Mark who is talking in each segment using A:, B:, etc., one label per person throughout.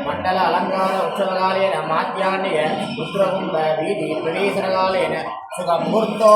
A: मंडल अलंकार उत्सवकालेन माध्याह्ने रुद्रकुंभ वीधि प्रवेशनकालेन सुखमुहूर्तो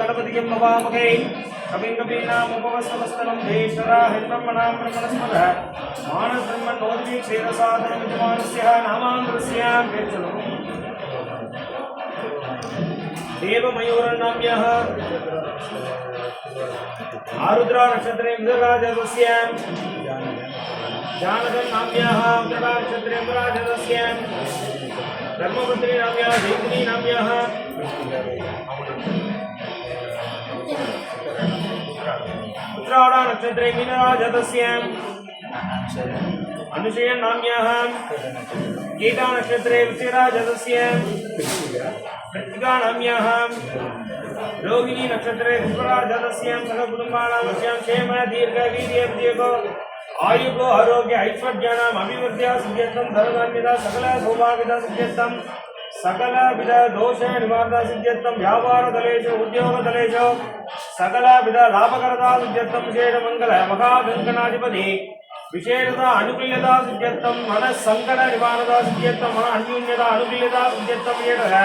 B: गणपतिं भवामहे कविं कवीनामुपवस्तमस्तकं देशराहिं ब्रह्मणां ब्रह्मणस्पदः मानसब्रह्मणोदि क्षीरसाधनं विद्यमानस्य नामान्तरस्य देवमयूरनाम्यः आरुद्रा नक्षत्रे मित्रराजस्य जानदं नाम्यः उत्तरा नक्षत्रे मित्रराजस्य धर्मपत्नी नाम्यः देवनी नाम्यः उत्तरायण नक्षत्रे मीनराजस्य अनुशयन नाम्यः गीता नक्षत्रे विषयराजस्य कृतिका नाम्यः रोहिणी नक्षत्रे पुष्पराजस्य सहकुटुम्बानां क्षेम दीर्घ वीर्य विजयको आयुको आरोग्य ऐश्वर्याणाम् अभिवृद्ध्या सिद्ध्यर्थं धनधान्यदा सकल सौभाग्यदा सिद्ध्यर्थं सकल विध दोष निवारणा सिद्ध्यर्थं व्यापार दलेषु उद्योग दलेषु सकल विध लाभकरता सिद्ध्यर्थं विशेष मंगल महागंगनाधिपति विशेषता अनुकूल्यता सिद्ध्यर्थं मन संकट निवारणा सिद्ध्यर्थं मन अन्यून्यता अनुकूल्यता सिद्ध्यर्थं येडः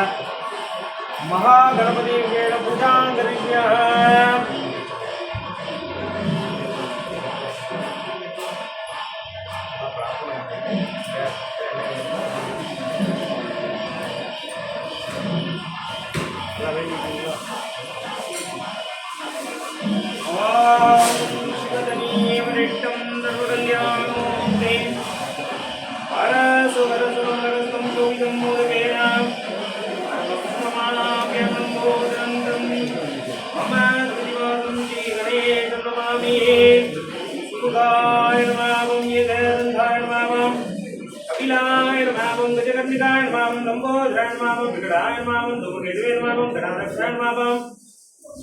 B: महागणपति विशेष पूजां करिष्यामः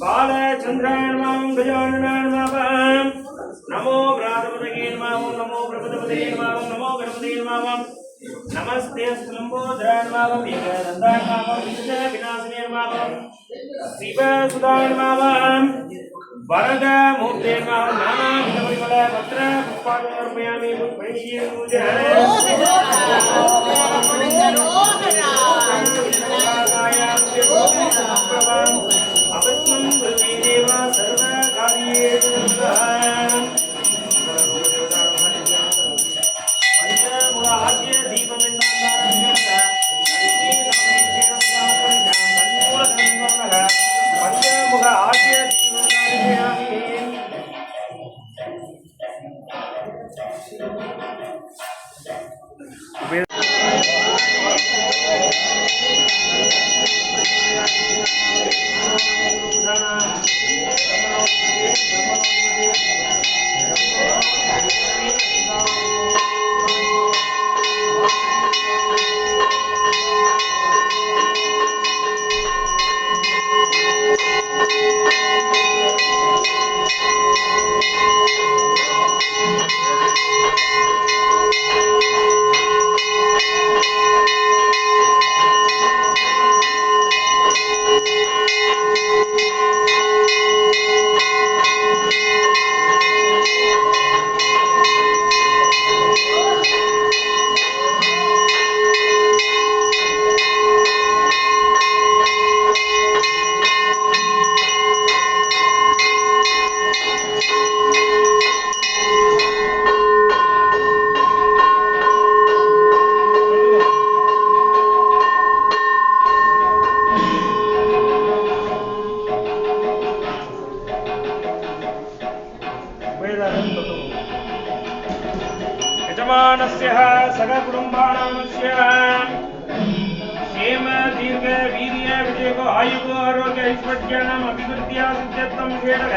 B: बालचंद्रायण मामं गजाननायण मामं नमो प्रातपतये मामं नमो प्रपतपतये मामं नमो गणपतये मामं नमस्ते लंबोदरायण मामं एकदन्तायण मामं विनाशनाय मामं शिवसुदायण मामं वरद मूर्ते मामं नानाविध परिमल पत्र पुष्पाणि पुष्पैः पूजयामि अवत्मं प्रतीदेव सर्वकार्येषु पंचमुख आद्य दीपमिन्दारण्यः पंचमुख आद्य यजमानस्य सककुटुम्बानामस्य क्षेम दीर्घ वीर्य विजयको आयुको आरोग्य ऐश्वर्याणाम् अभिवृद्ध्या सिद्ध्यर्थं षेडः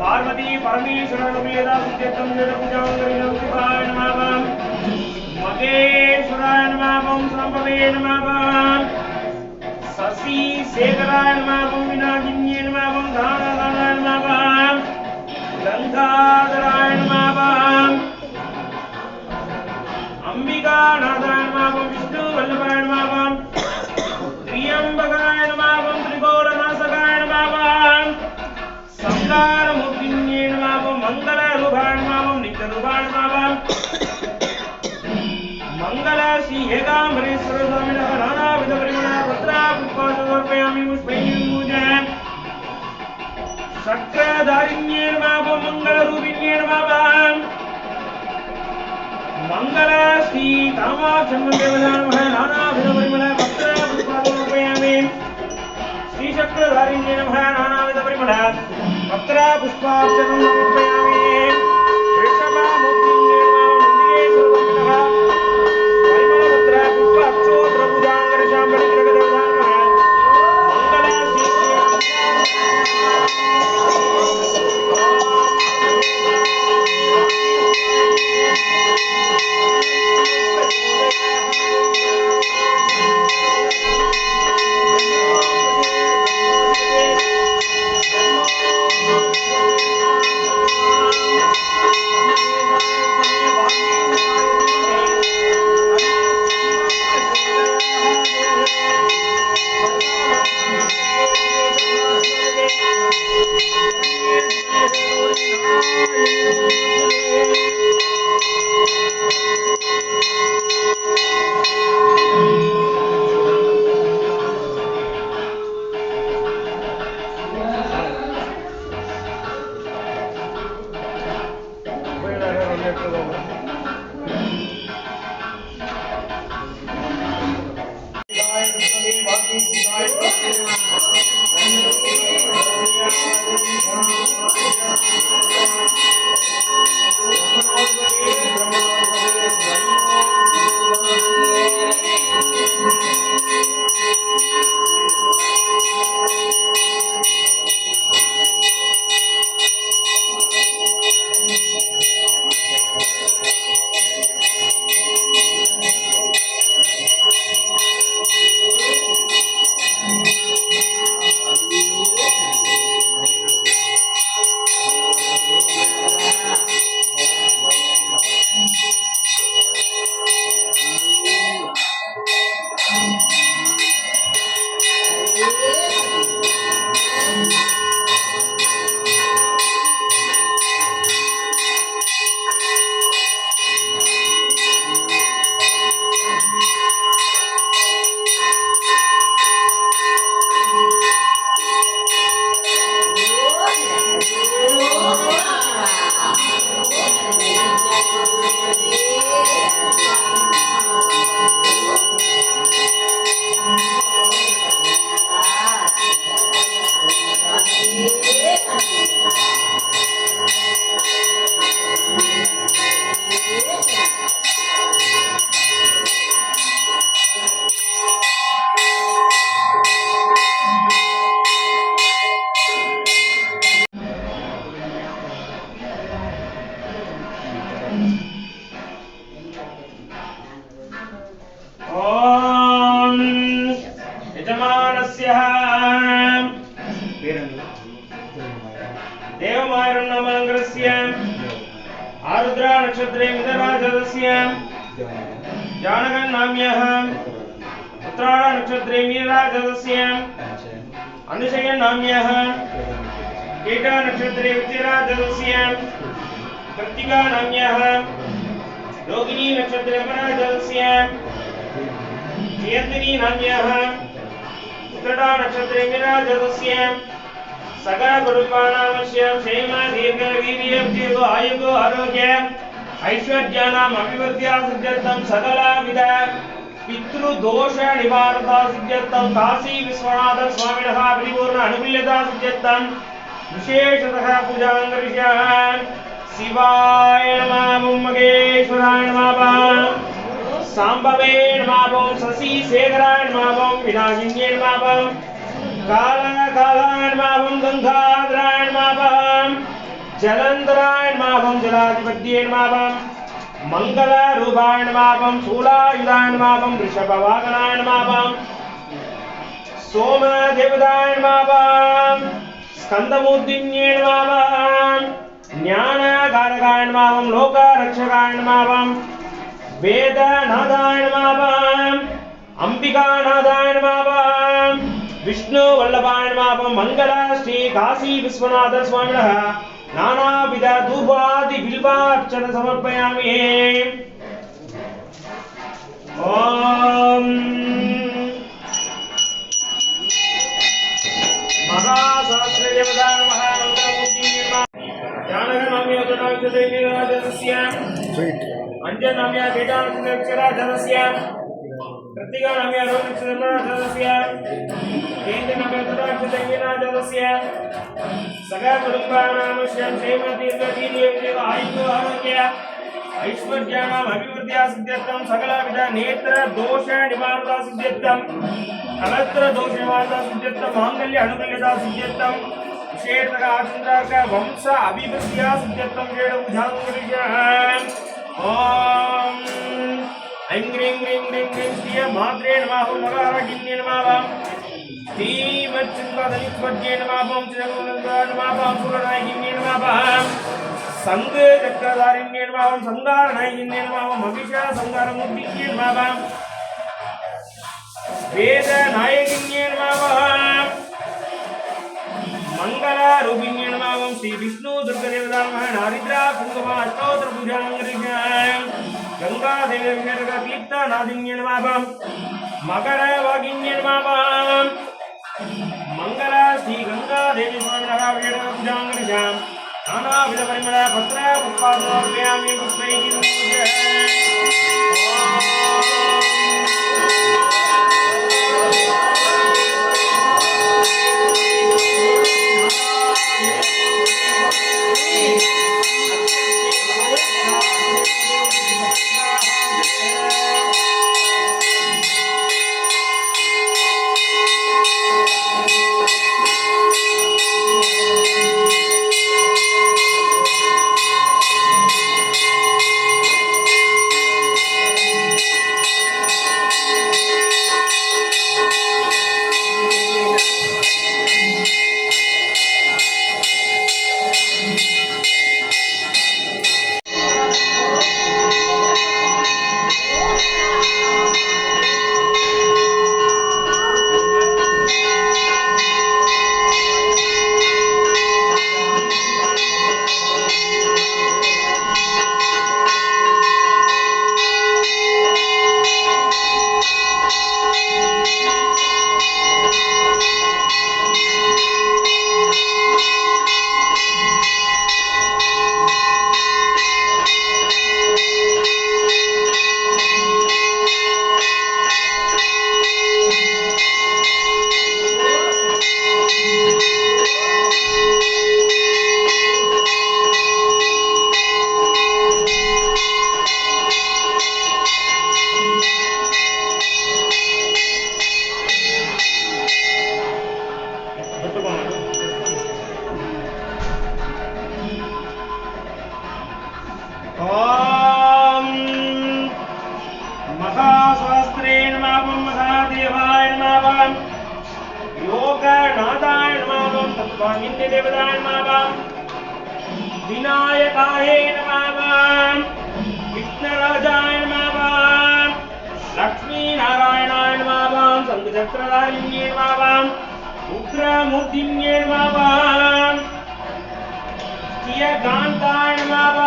B: पार्वती परमेश्वररूपेदा सिद्ध्यर्थं षेडपूजां शिवाय नमः मगेश्वराय नमः संभवे नमः शशि शेखराय नमः विनाशिन्ये नमः धानाय नमः गंगाधराय नमः अंबिकानाथाय नमः विष्णु वल्लभाय नमः त्र्यंबकाय नमः त्रिकोणनाशकाय नमः संहारमूर्तिन्ये नमः मंगलरूपाय नमः नित्यरूपाय नमः मंगल श्री एकांबरेश्वर स्वामिनः नानाविध परिमल पत्रापुष्पाणि समर्पयामि पुष्पैः पूजयामि चक्रधारिण्ये नमः मंगलरूपिण्ये नमः मंगल श्री कामाक्षदेवताय नमः नानाविध परिमल पत्रापुष्पाणि समर्पयामि श्री चक्रधारिण्ये नमः नानाविध परिमल पत्रापुष्पाणि समर्पयामि वृषभामूर्तिन्ये नमः नन्दिकेश्वरस्वामिनः आरुद्रा नक्षत्रे मिथुनराजस्य जानकन्नाम्यः उत्तरायण नक्षत्रे मीनराजस्य अनुशयन्नाम्यः केटा नक्षत्रे विजयराजस्य कृत्तिका नाम्यः रोहिणी नक्षत्रे मराजस्य जयन्तिनी नाम्यः उत्तरा नक्षत्रे मीनराजस्य सगा कुटुंबानामस्य क्षेम दीर्घ वीर्य विजयो आयुगो आरोग्य ऐश्वर्यानाम् अभिवृद्ध्या सिद्ध्यर्थं सकलविध पितृदोष निवारणा सिद्ध्यर्थं काशी विश्वनाथ स्वामिनः परिपूर्ण अनुकूल्यता सिद्ध्यर्थं विशेषतः पूजां करिष्यामि शिवाय नमः ओम महेश्वराय नमः सांबवे नमः ओम शशि शेखराय नमः ओम विनाशिन्ये नमः ओम कालाय नमः ओम गंगाधराय नमः ओम जलंधराय नमः ओम जलाधिपत्ये नमः ओम मंगलरूपाय नमः ओम शूलायुधाय नमः ओम वृषभवाहनाय नमः ओम सोमदेवताय नमः ओम स्कंदमूर्तिन्ये नमः ओम ज्ञानकारकाय नमः ओम लोकरक्षकाय नमः ओम वेदनाथाय नमः ओम अंबिकानाथाय नमः ओम विष्णु वल्लभाय नमः ओम मंगल श्री काशी विश्वनाथ स्वामिनः नानाविध धूपादि बिल्वार्चन समर्पयामि ओम महासहस्रदेवताय नमः मंगलमूर्तिये नमः ज्ञानगणाम्य गुणाक्षदैनिराजस्य अंजनाम्य कीटाक्षराजस्य कृत्तिकानाम्य रोहितक्षराजस्य केन्द्रनाम्य गुणाक्षदैनिराजस्य सकलकुटुम्बानामस्यं क्षेमदीर्घदीर्घ आयुः आरोग्य ऐश्वर्याणाम् अभिवृद्ध्या सिद्ध्यर्थं सकलविध नेत्र दोष निवारणा सिद्ध्यर्थं कलत्र दोष निवारणा सिद्ध्यर्थं मांगल्य अनुकूलता सिद्ध्यर्थं विशेषतः आचन्द्रार्क वंश अभिवृद्ध्या सिद्ध्यर्थं षेडभुजाङ्गरिजः ओम ऐं ह्रीं ह्रीं ह्रीं ह्रीं श्रिय मात्रे नमः ओम मगारागिन्ये नमः ओम श्रीमच्चिन्तादलित्वज्ये नमः ओम चिरगोविन्दाय नमः ओम सुरनायिन्ये नमः ओम संग चक्रधारिण्ये नमः ओम संगारनायिन्ये नमः ओम अभिषा संगारमूर्तिन्ये नमः ओम वेद नायकिन्ये नमः ओम मंगलरूपिण्ये नमः ओम श्री विष्णु दुर्गादेवता नमः नारिद्रा कुंकुम अष्टोत्तर पूजांगरिज्ञाय गंगा देवी विषयक तीर्थनादिन्ये नमः ओम मकर वागिन्ये नमः ओम मंगल श्री गंगा देवी स्वामिनः विषयक पूजांगरिज्ञाय नानाविध परिमल पत्र पुष्पादि पुष्पैः विनायकाय नमः विघ्नराजाय नमः लक्ष्मी नारायणाय नमः शंखचक्रधारिण्ये नमः उग्रमूर्तिन्ये नमः श्रियकान्ताय नमः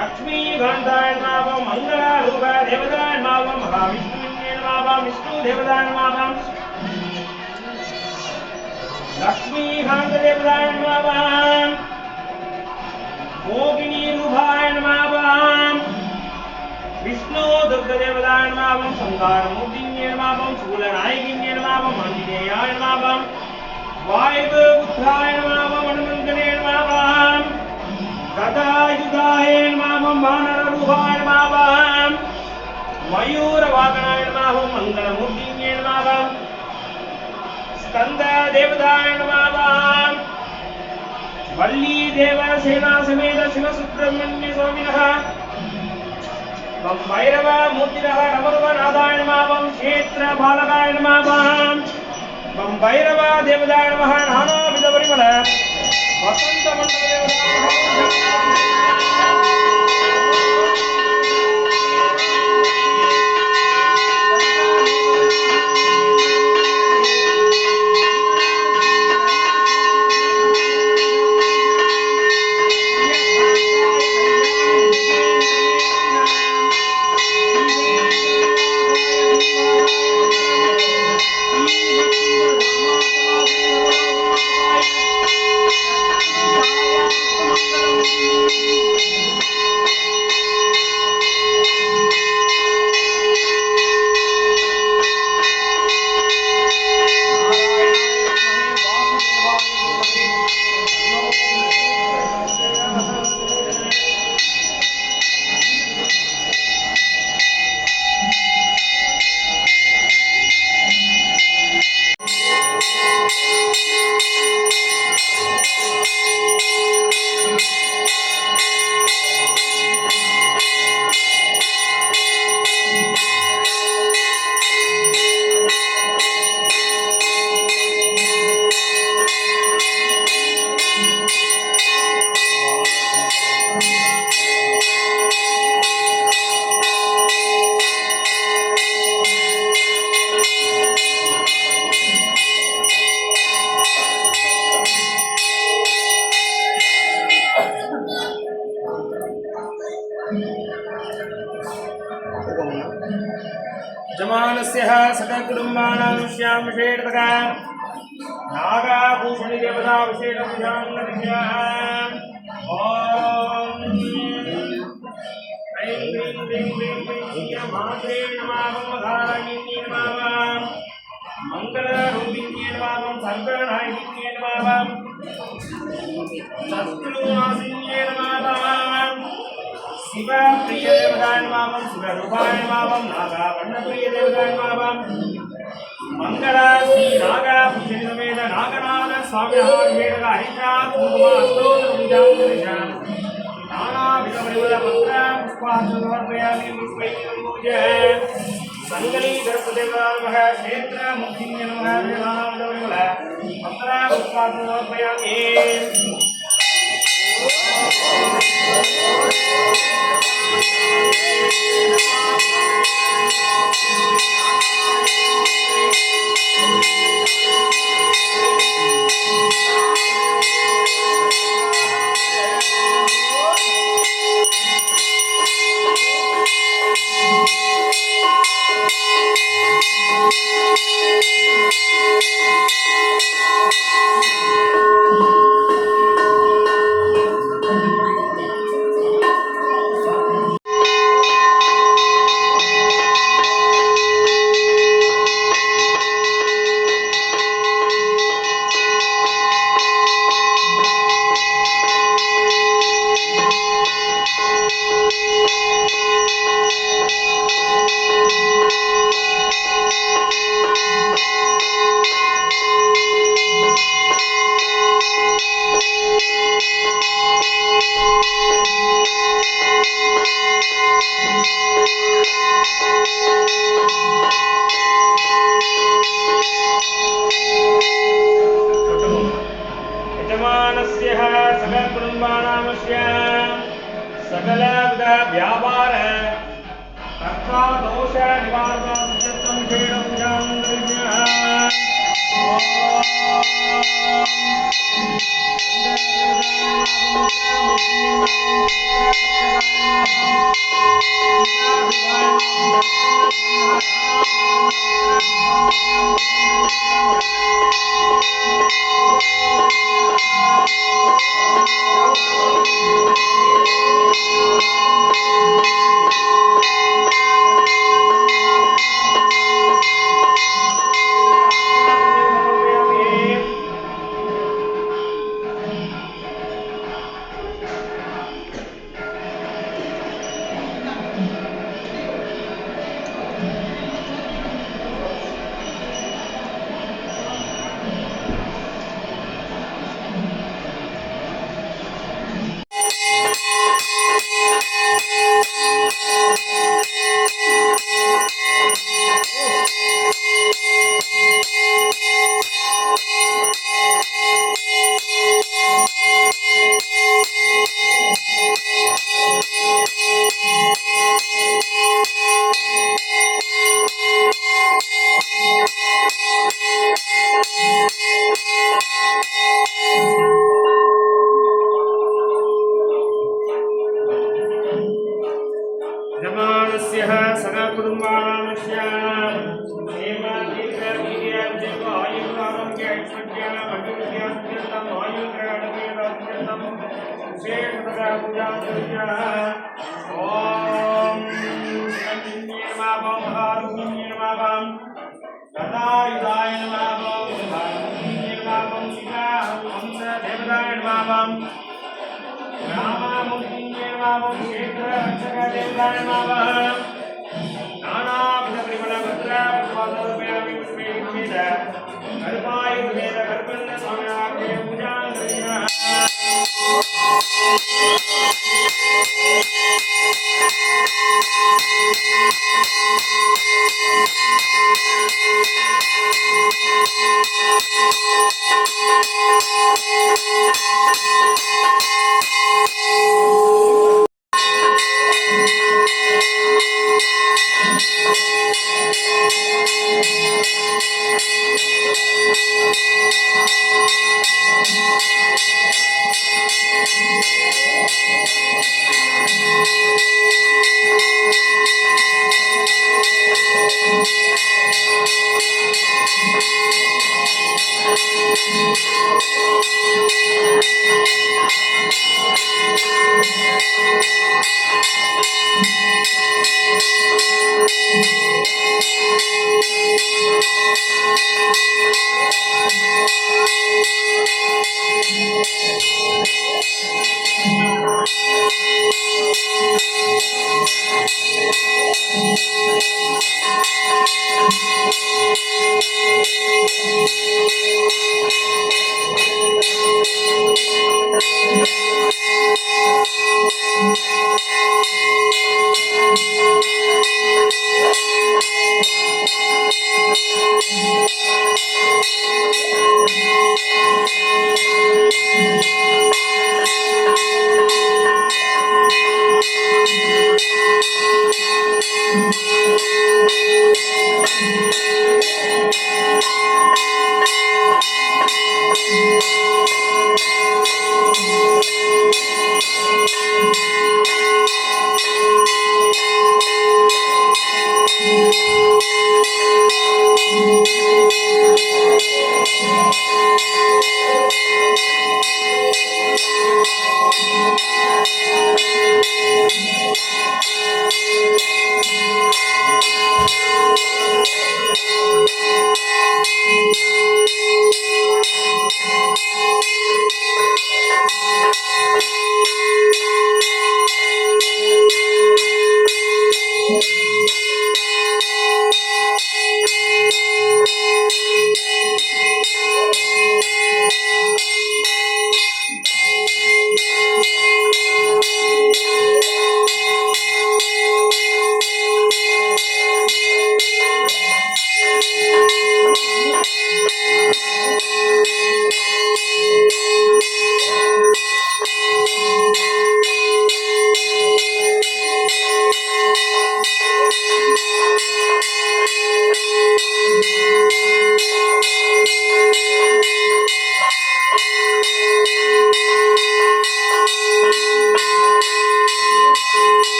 B: लक्ष्मीकान्ताय नमः मंगलरूप देवताय नमः महाविष्णुन्ये नमः विष्णुदेवताय नमः लक्ष्मीकान्त देवताय नमः मोहिनी रूपाय नमः विष्णु दुर्गा देवताय नमः संगारमूर्तिन्ये नमः शूलनायकिन्ये नमः आंजनेयाय नमः वायुपुत्राय नमः हनुमन्ते नमः गदायुधाय नमः वानररूपाय नमः मयूरवाहनाय नमः मंगलमूर्तिये नमः स्कंददेवताय नमः वल्ली देवसेना समेत शिव सुब्रह्मण्य स्वामिनः भैरव मूर्तिनः नमोनाथाय नमः क्षेत्र बालकाय नमः भैरव देवताय नमः नानाविध परिमल वसंत मंडल जमानस्य सकलकुटुम्बानां श्यामशेषतका नागाभूषणि देवता विशेषभूषाङ्गदिभ्यः ॐ ऐं ह्रीं ह्रीं ह्रीं ह्रीं मात्रे नमः धारायिन्ये नमः मङ्गलरूपिण्ये नमः सर्वनायिन्ये नमः शत्रुनाशिन्ये नमः शिव प्रिय देवताय नमः शिव रूपाय नमः नागा वर्ण प्रिय देवताय नमः मंगल श्री नागा भूषण समेत नागनाथ स्वामी वेद हरिषा कुंकुम अष्टोत्तर पूजां नाना विध परिमल पत्र पुष्पार्चन समर्पयामि पुष्पैः पूजय संगली दर्शदेवतामः क्षेत्र मुक्तिं नमः नाना विध परिमल पत्र पुष्पार्चन समर्पयामि सकलविध व्यापार तथा दोष निवारण सिद्धं क्षेत्रं जमानस्य सगा कुटुंबानामस्य हेमादीर्घवीर्याब्जयो आयुर्वारोग्य ऐश्वर्याणामभिवृद्ध्यास्त्यर्थम् आयुर्ग्रहणमेवास्त्यर्थम् विशेषतया पूजान्तर्यः ॐ शिवलिङ्गे नमः महारुण्ये नमः तथायुधाय नमः महारुण्ये नमः शिवाहंस देवताय नमः रामामुद्दिन्ये नमः क्षेत्ररक्षकदेवताय नमः नानाविधपरिमलभद्रापद्मादरूपेण पुष्पैर्वेद कल्पायुर्वेद कल्पन्न स्वामिनाथ्ये पूजान्तर्यः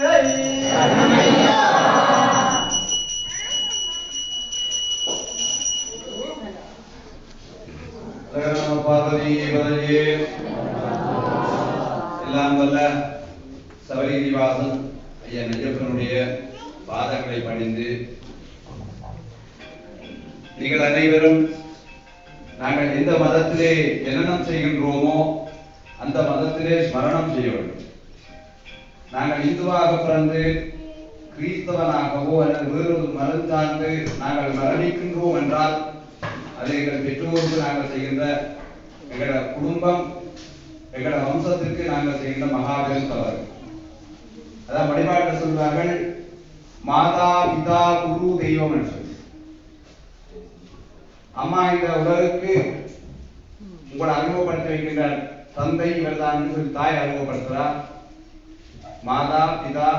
C: Hey! நீங்கள் அனைவரும் நாங்கள் எந்த மதத்திலே ஜனனம் செய்கின்றோமோ அந்த மதத்திலே ஸ்மரணம் செய்ய வேண்டும். நாங்கள் இந்துவாக பிறந்து கிறிஸ்தவனாகவோ அல்லது வேறொரு மதம் சார்ந்து நாங்கள் மரணிக்கின்றோம் என்றால் அது எங்கள் பெற்றோருக்கு நாங்கள் செய்கின்ற எங்களோட குடும்பம் எங்களோட வம்சத்திற்கு நாங்கள் செய்கின்ற மகாபெரும் தவறு. அதான் வழிபாட்டில் சொல்வார்கள் மாதா பிதா குரு தெய்வம் என்று சொல்லி. அம்மா இந்த உலகுக்கு உங்களை அறிமுகப்படுத்தி வைக்கின்ற தந்தை இவர்தான் சொல்லி தாய் அறிமுகப்படுத்துறார். மாதா பிதா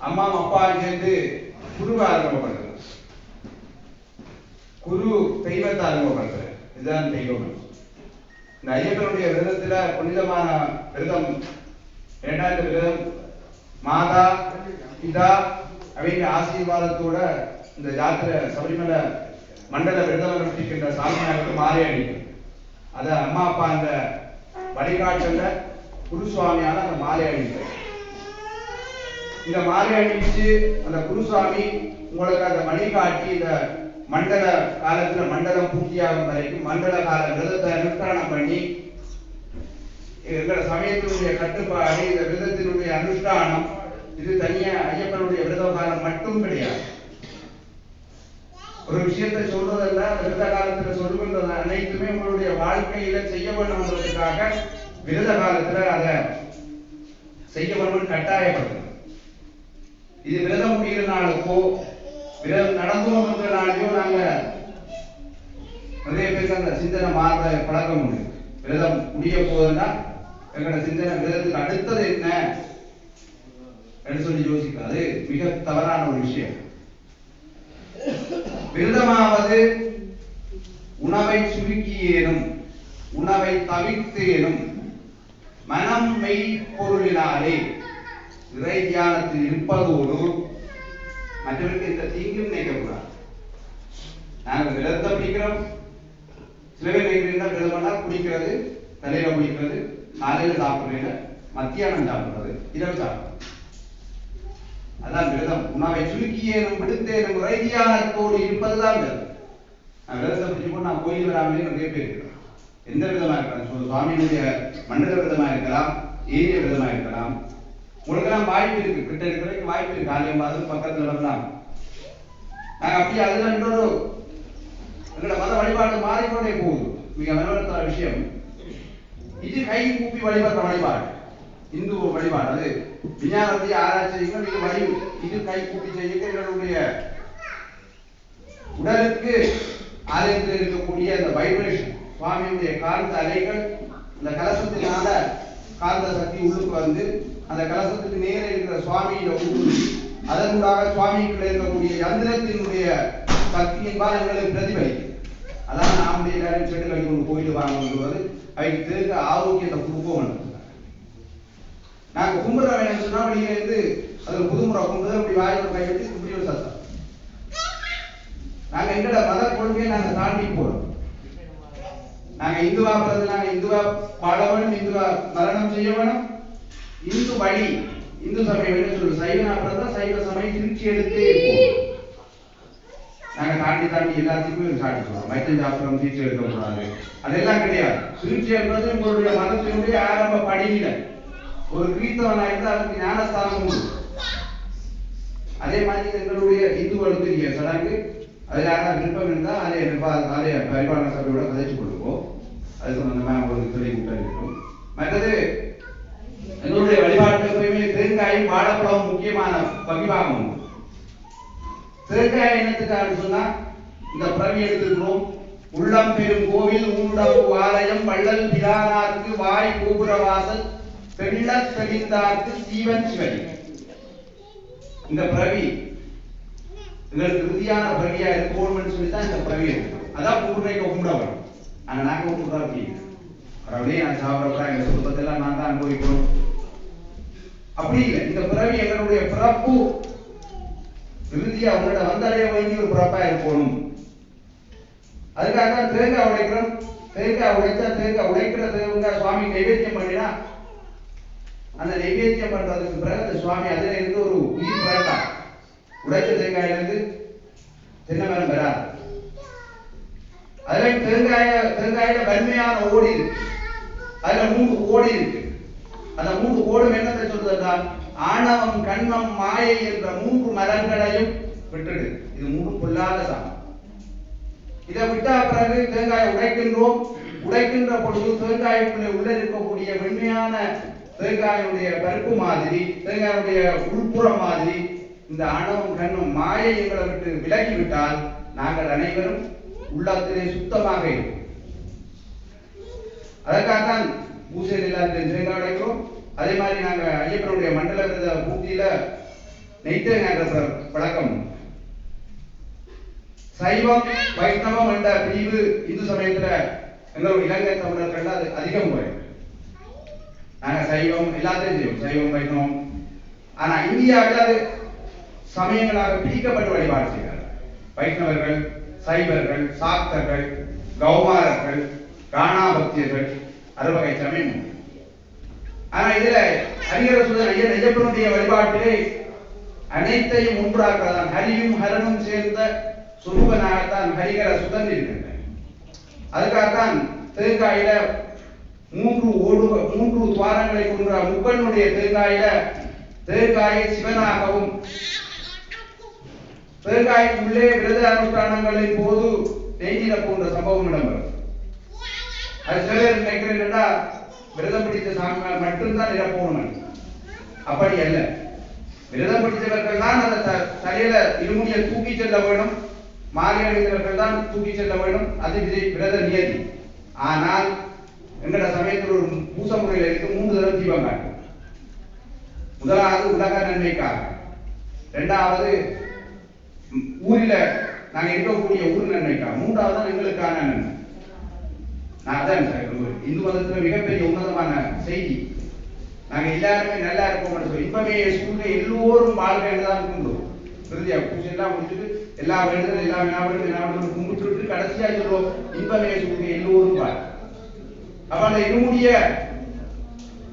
C: அம்மா அப்பா சேர்ந்து குருவை அறிமுகப்படுத்துறார். குரு தெய்வத்தை அறிமுகப்படுத்துறார். இதுதான் தெய்வம். இந்த ஐயப்பனுடைய விரதத்துல புனிதமான விரதம் இரண்டாவது விரதம் மாதா பிதா அவங்க ஆசீர்வாதத்தோட இந்த ஜாத்திரை சபரிமலை மண்டல விரதம் அனுஷ்டிக்கின்ற சாமியாருக்கு மாறி அடிக்கும். அத அம்மா அப்பா அந்த வழிகாட்டல குருசுவாமியால அந்த மாலை அணிந்தார். இந்த மாலை அணிச்சு அந்த குருசுவாமி உங்களுக்கு அந்த வழிகாட்டி இந்த மண்டல காலத்துல மண்டலம் பூர்த்தியாகும் வரைக்கும் மண்டல கால விரதத்தை அனுஷ்டானம் பண்ணி எங்களோட சமயத்தினுடைய கட்டுப்பாடு இந்த விரதத்தினுடைய அனுஷ்டானம் இது தனியா ஐயப்பனுடைய விரத காலம் மட்டும் கிடையாது. ஒரு விஷயத்தை சொல்றதல்ல, விரத காலத்துல சொல்லுகின்றது அனைத்துமே உங்களுடைய வாழ்க்கையில செய்ய வேண்டும்ன்றதுக்காக விரத காலத்துல அதை செய்ய வேண்டும் கட்டாயப்படுது. இது விரதம் முடிகிற நாளுக்கோ விரதம் நடந்தோம்ன்ற நாளையோ நாங்க நிறைய பேருக்கு அந்த சிந்தனை மாற பழக்கம் உண்டு. விரதம் முடிய போதுன்னா எங்களோட சிந்தனை விரதத்துக்கு அடுத்தது என்ன என்று சொல்லி யோசிக்கலாம். அது மிக தவறான ஒரு விஷயம். விரதமாவது உணவை சுருக்கியேனும் உணவை தவிர்த்தேனும் மனம் மெய் பொருளினாலே இறை தியானத்தில் இருப்பதோடு மற்றவருக்கு இந்த தீங்கும் நினைக்கக்கூடாது. நாங்கள் விரதத்தை பிடிக்கிறோம். சில பேர் நினைக்கிறீங்கன்னா விரதம்னா குடிக்கிறது, தலையில குடிக்கிறது, காலையில சாப்பிடுறது, மத்தியானம் சாப்பிடுறது, இரவு சாப்பிடுறது. அதான் விரதம். உணவை சுருக்கியேனும் விடுத்தேனும் இறை தியானத்தோடு இருப்பதுதான் விரதம். நான் விரதத்தை பிடிச்சு போட்டு நான் கோயில் வராமலே நிறைய பேர் இருக்கிறேன். எந்த விதமா இருக்கலாம், சுவாமியினுடைய மண்டல விரதமா இருக்கலாம், ஏரிய விரதமா இருக்கலாம். உங்களுக்கெல்லாம் வாய்ப்பு இருக்கு, கிட்ட இருக்கிறதுக்கு வாய்ப்பு இருக்கு. ஆலயம் பார்த்து பக்கத்துல வரலாம். நாங்க அப்படி அதுதான் இன்னொரு எங்களோட மத வழிபாடு மாறிக்கொண்டே போகுது. மிக மனோரத்தான விஷயம் இது கை கூப்பி வழிபடுற வழிபாடு, இந்து வழிபாடு. அது விஞ்ஞானத்தை ஆராய்ச்சிகள் இது வழி இது கை கூப்பி செய்ய எங்களுடைய உடலுக்கு ஆலயத்தில் இருக்கக்கூடிய அந்த வைப்ரேஷன் சுவாமியுடைய காந்த அலைகள் அந்த கலசத்தினால காந்த சக்தி உள்ளுக்கு வந்து அந்த கலசத்துக்கு நேர இருக்கிற சுவாமியில ஊடுருவி அதனூடாக சுவாமிக்குள்ள இருக்கக்கூடிய யந்திரத்தினுடைய சக்தியின் எங்களுக்கு பிரதிபலிக்கும். அதான் நாமுடைய எல்லாரும் செட்டு கட்டி கொண்டு போயிட்டு வாங்குவது அவைக்கு திருக்க ஆரோக்கியத்தை கொடுப்போம். நாங்க கும்பிடுற வேணும் சொன்னா வெளியில இருந்து அது புதுமுறை கும்பிடுறது அப்படி வாயோட கை வச்சு இப்படி ஒரு சத்தம். நாங்க எங்களோட மத கொள்கையை நாங்க தாண்டி போறோம். நாங்க இந்துவா பிறகு நாங்க இந்துவா பாட வேணும், இந்துவா மரணம் செய்ய வேணும், இந்து வழி இந்து சமயம் என்ன சொல்லுது, சைவனா பிறந்தா சைவ சமயம் திருச்சி எடுத்தே இருப்போம். நாங்க தாண்டி தாண்டி எல்லாத்துக்குமே சாட்டி சொல்றோம். வைத்தியம் சாப்பிட்றோம், திருச்சி எடுக்கக்கூடாது, அதெல்லாம் கிடையாது. திருச்சி என்பது உங்களுடைய மதத்தினுடைய ஆரம்ப படிநிலை. ஒரு கிறிஸ்தவனா இருந்தா அதுக்கு ஞானஸ்தானம் உண்டு. அதே மாதிரி எங்களுடைய இந்துக்களுக்கு சடங்கு அதில் யாராவது விருப்பம் இருந்தால் அதே பரிபாலன சபையோட கதைச்சு கொள்ளுவோம். அது சம்பந்தமா உங்களுக்கு சொல்லி கொடுக்கும். மற்றது எங்களுடைய வழிபாட்டு எப்பயுமே தேங்காயும் வாழைப்பழம் முக்கியமான பகிர்வாகம் உண்டு. தேங்காய் என்னத்துக்காக சொன்னா இந்த பிறவி எடுத்துக்கிறோம். உள்ளம் பெரும் கோவில் ஊண்டப்பு ஆலயம் வள்ளல் பிரானார்க்கு வாய் கோபுர வாசல் தெள்ள தெளிந்தார்க்கு சீவன் சிவனி. இந்த பிறவி எங்களுக்கு இறுதியான பிறவியா இருக்கணும்னு சொல்லித்தான் இந்த பிறவி எடுக்கிறோம். அதான் பூர்ணைக்கு கும்பிடணும். ஆனா நாங்க கும்பிடுறோம் அப்படி அப்படியே நான் சாப்பிடக்கூடாது, எங்க குடும்பத்தெல்லாம் நான் தான் அனுபவிக்கணும் அப்படி இல்லை. இந்த பிறவி எங்களுடைய பிறப்பு இறுதியா அவங்களோட வந்தடைய வேண்டிய ஒரு பிறப்பா இருக்கணும். அதுக்காக தேங்காய் உடைக்கிறோம். தேங்காய் உடைச்சா தேங்காய் உடைக்கிற தேங்காய் சுவாமி நைவேத்தியம் பண்ணினா அந்த நைவேத்தியம் பண்றதுக்கு பிறகு அந்த சுவாமி அதுல இருந்து ஒரு உயிர் பிறப்பா. உடைச்ச தேங்காயிலிருந்து தென்னை மரம் பெறாது. மாயை என்ற 3 மரங்களையும் விட்டுடு. இது 3 பொல்லாத சாமம். இதை விட்டா பிறகு தேங்காயை உடைக்கின்றோம். உடைக்கின்ற பொழுது தேங்காய்க்குள்ளே உள்ள இருக்கக்கூடிய வெண்மையான தேங்காயுடைய பருப்பு மாதிரி, தேங்காயுடைய உள்புறம் மாதிரி இந்த அணவும் கண்ணும் மாயை எங்களை விட்டு விலகிவிட்டால் நாங்கள் அனைவரும் உள்ளத்திலே சுத்தமாக இருக்கும். அதற்காகத்தான் பூசையில் எல்லாத்தையும் தேங்காய் உடைக்கிறோம். அதே மாதிரி நாங்கள் ஐயப்பனுடைய மண்டல விரத பூர்த்தியில நெய்த்தேங்காய் பழக்கம். சைவம் வைஷ்ணவம் என்ற பிரிவு இந்து சமயத்துல எங்களுடைய இலங்கை தமிழர்கள் அது அதிகம் குறையும். நாங்க சைவம் எல்லாத்தையும் செய்வோம், சைவம் வைஷ்ணவம். ஆனா இந்தியாவில் அது சமயங்களாக பிரிக்கப்பட்டு வழிபாடு செய்கிறார்கள். வைஷ்ணவர்கள், சைவர்கள், சாக்தர்கள், கௌமாரர்கள், காணாபக்தியர்கள், அறுவகை சமயம். ஆனா இதுல ஹரிஹரசுதன் ஐயப்பனுடைய வழிபாட்டிலே அனைத்தையும் ஒன்றாக்கதான் ஹரியும் ஹரனும் சேர்ந்த சுரூபனாகத்தான் ஹரிஹர சுதன் இருக்கின்றன. அதுக்காகத்தான் தேங்காயில 3 துவாரங்களை கொண்ட முக்கனுடைய தேங்காயில தேங்காயை சிவனாகவும், தேங்காய்க்குள்ளே விரத அனுஷ்டானங்களின் போது நெய்தில போன்ற சம்பவம் இடம்பெறும். அது சிலர் நினைக்கிறேன்டா விரதம் பிடித்த சாமியால் மட்டும்தான் நிரப்பணும். அப்படி அல்ல. விரதம் பிடித்தவர்கள் தான் அந்த தலையில இருமுடியை தூக்கி செல்ல வேணும். மாலை அணிந்தவர்கள் தான் தூக்கி செல்ல வேண்டும். அது விரத நியதி. ஆனால் எங்கட சமயத்தில் ஒரு பூச முறையில் இருக்கு. 3 தடவை தீபம் காட்டும். முதலாவது உலக நன்மைக்காக, 2வது ஊரில நாங்க இருக்கக்கூடிய ஊர் நன்மைக்காக, 3வது எங்களுக்கான நன்மை. நான் அதான் இந்து மதத்துல மிகப்பெரிய உன்னதமான செய்தி. நாங்க எல்லாருமே நல்லா இருப்போம் சொல்லி இப்பவே ஸ்கூல்ல எல்லோரும் வாழ்க்கைதான் இருக்கின்றோம். இறுதியா பூஜை எல்லாம் முடிச்சுட்டு எல்லா வேண்டுதல் எல்லாம் வினாவிடும் கும்பிட்டு கடைசியா சொல்லுவோம் இன்பமே ஸ்கூல்ல எல்லோரும் வாழ். அப்ப அந்த இருமுடிய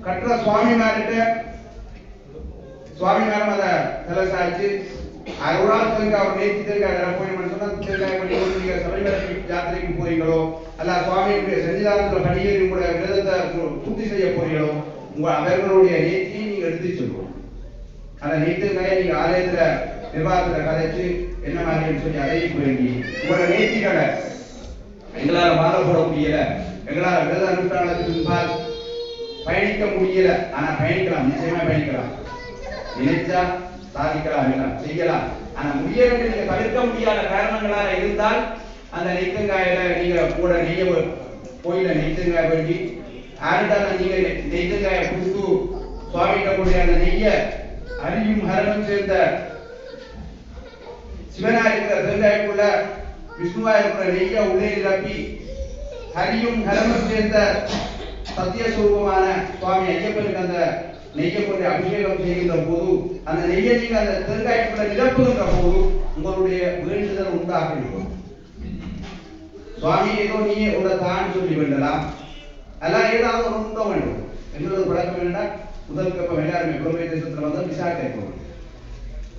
C: கட்டுற சுவாமி மேலும் அதை தலைசாச்சு அறுபதாம் தேங்காய் அவர் நேர்த்தி தேங்காய் போய் சொன்னா தேங்காய் பண்ணி நீங்க சபரிமலை யாத்திரைக்கு போறீங்களோ அல்ல சுவாமியுடைய சன்னிதானத்துல பணியேறி கூட விரதத்தை பூர்த்தி செய்ய போறீங்களோ அவர்களுடைய நேர்த்தியை நீங்க எடுத்து சொல்லுவோம். அந்த நேர்த்தியை நீங்க ஆலயத்துல நிர்வாகத்துல கதைச்சு என்ன மாதிரி சொல்லி அதையும் வேண்டி உங்களோட நேர்த்திகளை எங்களால மாற போட முடியல, எங்களால விரத அனுஷ்டானத்துக்கு முன்பால் பயணிக்க முடியல. ஆனா பயணிக்கலாம், நிச்சயமா பயணிக்கலாம். நினைச்சா சாதிக்கலாம், எல்லாம் செய்யலாம். ஆனா முடியவில்லை, நீங்க தவிர்க்க முடியாத காரணங்களாக இருந்தால் அந்த நெய்த்தங்காயில நீங்க கூட நெய்ய கோயில நெய்த்தங்காய் வேண்டி யாருட்டாலும் நீங்க நெய்த்தங்காயை கொடுத்து சுவாமிகிட்ட கூடிய அந்த நெய்ய அரியும் ஹரனும் சேர்ந்த சிவனா இருக்கிற தேங்காய்க்குள்ள விஷ்ணுவா இருக்கிற நெய்ய உள்ளே நிரப்பி ஹரியும் ஹரனும் சேர்ந்த சத்தியஸ்வரூபமான சுவாமி ஐயப்பனுக்கு அந்த நெய்யை கொண்டு அபிஷேகம் செய்கின்ற போது அந்த நெய்யை நீங்க அந்த தேங்காய்க்குள்ள நிரப்புகின்ற போது உங்களுடைய வேண்டுதல் உண்டாக இருக்கும். சுவாமி ஏதோ நீ உங்களை தான் சொல்லி வேண்டலாம், எல்லாம் ஏதாவது ஒரு உண்டோ வேண்டும். எங்களோட பழக்கம் என்னன்னா முதல் கப்பம் எல்லாருமே புறமே தேசத்துல வந்து விசா கேட்கணும்.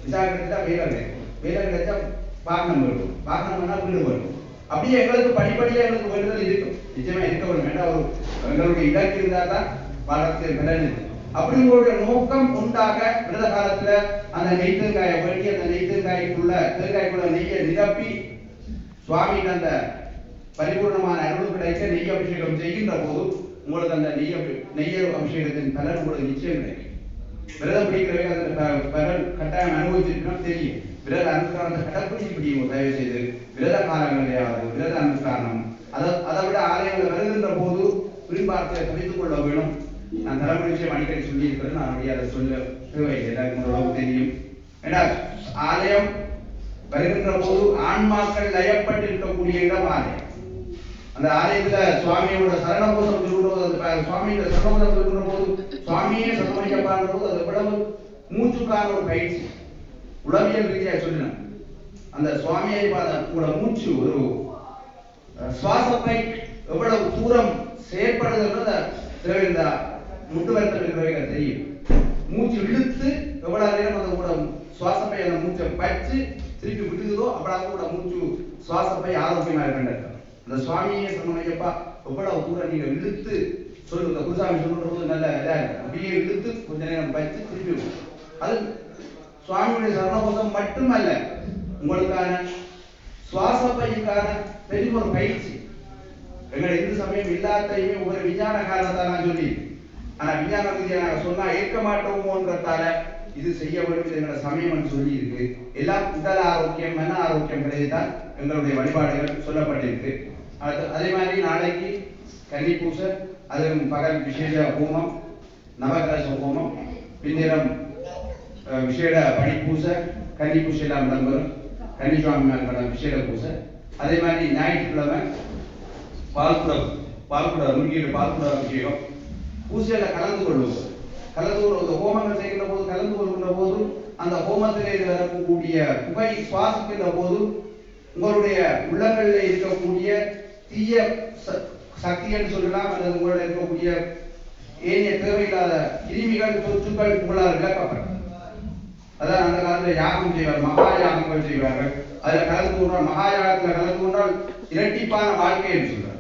C: விசா கிடைச்சா வேலை கிடைக்கும், வேலை கிடைச்சா வாகனம் இருக்கும், வாகனம் வேணா வீடு வரும். அப்படியே எங்களுக்கு படிப்படியா எங்களுக்கு வேண்டுதல் இருக்கும், நிச்சயமா இருக்க வேண்டும். வேண்டாம் ஒரு எங்களுடைய இலக்கு இருந்தா தான் வாழ்க்கை பலன் இருக்கு. அப்படி ஒரு நோக்கம் உண்டாக விரத காலத்துல அந்த நெய்த்தங்காயை வேண்டி அந்த தேங்காய்க்குள்ள நெய்யை நிரப்பி சுவாமிக்கு அந்த பரிபூர்ணமான அருள் கிடைக்க நெய் அபிஷேகம் செய்கின்ற போது உங்களுக்கு அந்த நெய்ய அபிஷேகத்தின் பலன் உங்களுக்கு நிச்சயம் கிடைக்கும். விரதம் பிடிக்கிறவங்க அந்த பலன் கட்டாயம் அனுபவிச்சிருக்கணும் தெரியும். விரத அனுஷ்டானத்தை கடைப்பிடிச்சு பிடிக்கும். தயவு செய்து விரத காலங்களையாவது விரத அனுஷ்டானம் அதை விட ஆலயங்களை வருகின்ற போது பின்பார்த்தை தவித்துக் கொள்ள வேணும். நான் தலைமுறை விஷயம் அடிக்கடி சொல்லி இருக்கிறேன். நான் அதை சொல்ல தேவையில்லை, எல்லாருக்கும் ஓரளவு தெரியும். ஏன்னா ஆலயம் வருகின்ற போது ஆன்மாக்கள் லயப்பட்டு இருக்கக்கூடிய இடம் ஆலயம். அந்த ஆலயத்துல சுவாமியோட சரணபோதம் சொல்லும்போது அந்த சுவாமியோட சரணபோதம் சொல்லுற போது சுவாமியே சரணமளிக்கப்படுற போது அது எவ்வளவு மூச்சுக்கான ஒரு பயிற்சி உளவியல் ரீதியா சொல்லினேன். அந்த சுவாமியை கூட மூச்சு ஒரு சுவாசத்தை எவ்வளவு தூரம் செயற்படுதுன்றது இந்த முட்டு வருத்தம் இருக்கிறவங்க தெரியும். மூச்சு இழுத்து எவ்வளவு நேரம் அந்த கூட சுவாசப்பை அந்த மூச்சை பச்சு திருப்பி விட்டுதோ அவ்வளவு கூட மூச்சு சுவாசப்பை ஆரோக்கியமா இருக்கின்றது. அந்த சுவாமியே சொன்னப்பா எவ்வளவு தூரம் நீங்க இழுத்து சொல்லுங்க, குருசாமி சொல்லுற போது நல்ல இதா இருக்கு. அப்படியே இழுத்து கொஞ்ச நேரம் பச்சு திருப்பி அது சுவாமியுடைய சரணபோதம் மட்டுமல்ல, உங்களுக்கான சுவாச பயிற்சிக்கான பெரிய ஒரு பயிற்சி. எங்களை இந்து சமயம் எல்லாத்தையுமே ஒரு விஞ்ஞான காரணத்தால் நான் சொல்லி, ஆனா விஞ்ஞான ரீதியா நாங்க சொன்னா ஏற்க மாட்டோமோன்றதால இது செய்ய வேண்டும் எங்களோட சமயம் சொல்லி இருக்கு. எல்லாம் உடல் ஆரோக்கியம் மன ஆரோக்கியம் கிடையதான் எங்களுடைய வழிபாடுகள் சொல்லப்பட்டிருக்கு. அதே மாதிரி நாளைக்கு கன்னி பூசை, அது பகல் விசேஷ ஹோமம், நவகலச ஹோமம், பின்னிரம் விசேட படிப்பூசை, கன்னி பூசை எல்லாம் இடம்பெறும். கன்னி சுவாமி மேல விசேட பூசை. அதே மாதிரி ஞாயிற்றுக்கிழமை பால்குட முருகியோட பால்குட அபிஷேகம். பூசையில கலந்து கொள்வது ஹோமங்கள் செய்கின்ற போது கலந்து கொள்கின்ற போது அந்த ஹோமத்திலே வரக்கூடிய புகை சுவாசிக்கின்ற போது உங்களுடைய உள்ளங்களில் இருக்கக்கூடிய தீய சக்தி என்று சொல்லலாம், அல்லது உங்களிடம் இருக்கக்கூடிய ஏனைய தேவையில்லாத கிருமிகள் தொற்றுகள் உங்களால் விளக்கப்படும். அதான் அந்த காலத்தில் யாகம் செய்வார், மகா யாகங்கள் செய்வார்கள். அதில் கலந்து கொண்டால் மகா யாகத்தில் கலந்து கொண்டால் இரட்டிப்பான வாழ்க்கை என்று சொல்றார்.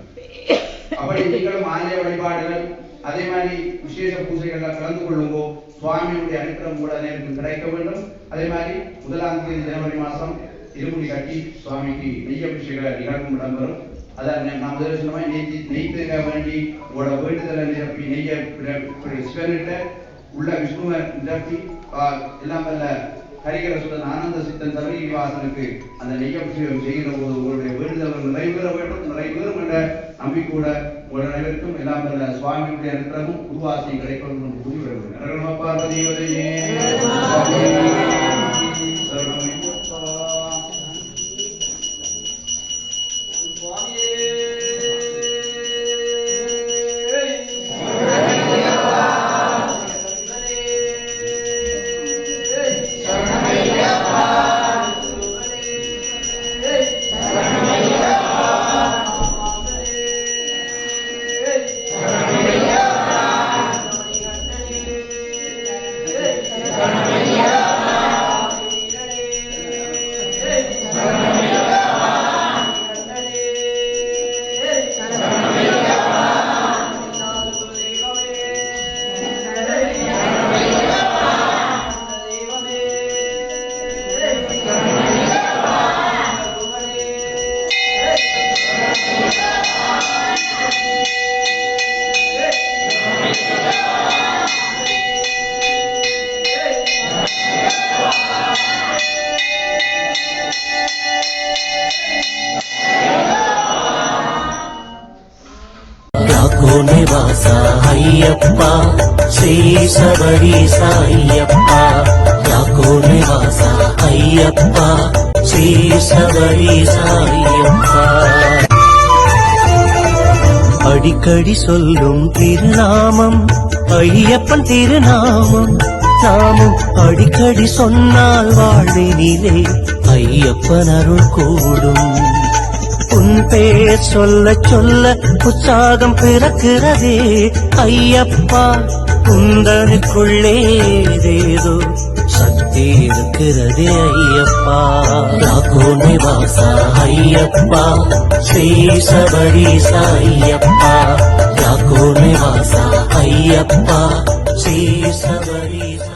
C: அப்படி நீங்களும் ஆலய வழிபாடுகள் அதே மாதிரி விசேஷ பூஜைகள் கலந்து கொள்ளுங்கோ. சுவாமியுடைய அனுகிரகம் கூட நேருக்கு கிடைக்க வேண்டும். அதே மாதிரி 1ஆம் தேதி ஜனவரி மாதம் இருமுடி கட்டி சுவாமிக்கு நெய் அபிஷேக நிகழ்வும் இடம்பெறும். அதான் நான் முதல்ல சொன்ன மாதிரி நெய்த்துக்க வேண்டி உங்களோட வேண்டுதலை நிரப்பி நெய்ய சிவனிட்ட உள்ள விஷ்ணுவை நிரப்பி எல்லாம் வல்ல ஹரிகர சுதன் ஆனந்த சித்தன் சபரிவாசனுக்கு அந்த நெய் அபிஷேகம் செய்கிற போது உங்களுடைய வேண்டுதல்கள் நிறைவேற வேண்டும், நிறைவேறும் என்ற நம்பிக்கையோட உங்கள் அனைவருக்கும் எல்லாம் வல்ல சுவாமியுடைய அனுகிரகமும் உருவாசி கிடைக்கும் என்று கூறி வருகிறேன். பார்வதியோதையே
D: నివాస అయ్యప్ప శ్రీ శబరీశ అయ్యప్ప యాకో నివాస అయ్యప్ప శ్రీ శబరీశ అయ్యప్ప அடிக்கடி சொல்லும் திருநாமம் ஐயப்பன் திருநாமம் நாமும் அடிக்கடி சொன்னால் வாழ்வினிலே ஐயப்பன் அருள் கூடும். உன் பேர் சொல்ல சொல்ல உற்சாகம் பிறக்கிறதே ஐயப்பா, குந்தனுக்குள்ளே ஏதேதோ சக்தி இருக்கிறதே ஐயப்பா. யாக்கோ நிவாச ஐயப்பா ஸ்ரீ சபரீச ஐயப்பா, யாக்கோ நிவாச ஐயப்பா ஸ்ரீ சபரீச